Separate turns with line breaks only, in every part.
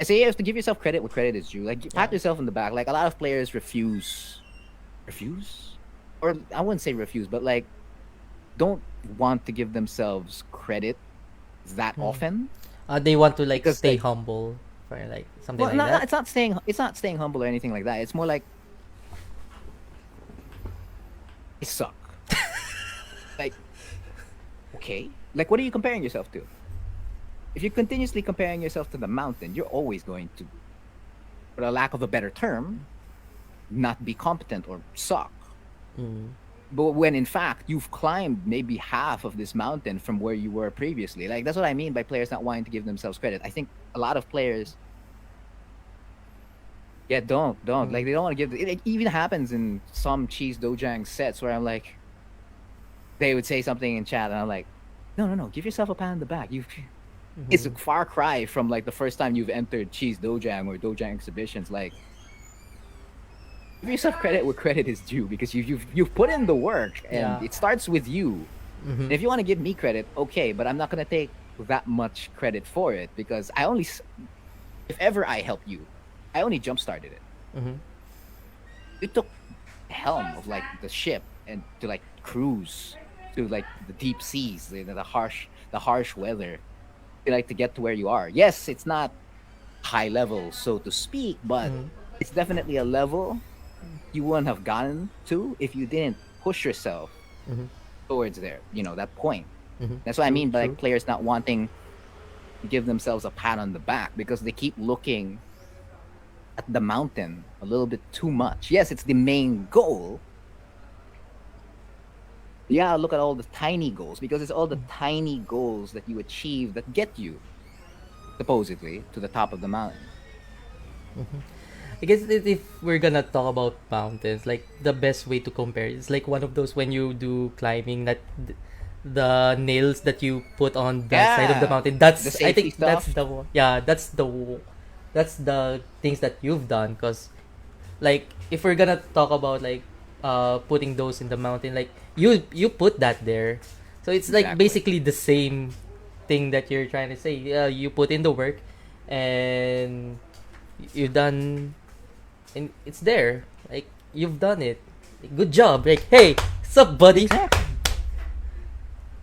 I say you have to give yourself credit where credit is due. Like, pat yourself in the back. Like, a lot of players refuse, or I wouldn't say refuse, but like, don't want to give themselves credit that often
They want to like
because,
stay
like,
humble for like something
well,
like that.
it's not staying humble or anything like that. It's more like I suck. Like, okay, like, what are you comparing yourself to? If you're continuously comparing yourself to the mountain, you're always going to, for a lack of a better term, not be competent or suck. But when in fact you've climbed maybe half of this mountain from where you were previously, like, that's what I mean by players not wanting to give themselves credit. I think a lot of players, yeah, don't like, they don't want to give it even happens in some Cheese Dojang sets where I'm like, they would say something in chat and I'm like, no, give yourself a pat on the back. It's a far cry from like the first time you've entered Cheese Dojang or Dojang exhibitions. Like, give yourself credit where credit is due, because you've put in the work and
Yeah.
it starts with you. And if you want to give me credit, okay, but I'm not gonna take that much credit for it, because if ever I help you, I only jump started it. You took the helm of like the ship and to like cruise to like the deep seas, the harsh weather, like to get to where you are. Yes, it's not high level, so to speak, but it's definitely a level you wouldn't have gotten to if you didn't push yourself towards there, that point. That's what I
True.
mean by like
True.
players not wanting to give themselves a pat on the back, because they keep looking at the mountain a little bit too much. Yes, it's the main goal. Yeah, look at all the tiny goals, because it's all the tiny goals that you achieve that get you supposedly to the top of the mountain.
I guess if we're gonna talk about mountains, like the best way to compare is like one of those when you do climbing that the nails that you put on that side of the
Yeah,
mountain.
the
That's I
safety
think that's
stuff.
that's the things that you've done. Cause like if we're gonna talk about like putting those in the mountain, like you put that there, so it's like
Exactly.
basically the same thing that you're trying to say. You put in the work, and you done, and it's there. Like you've done it. Good job. Like hey, sup, buddy?
Exactly.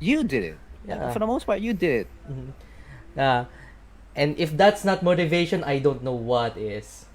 You did it.
Yeah.
For the most part, you did it.
And if that's not motivation, I don't know what is.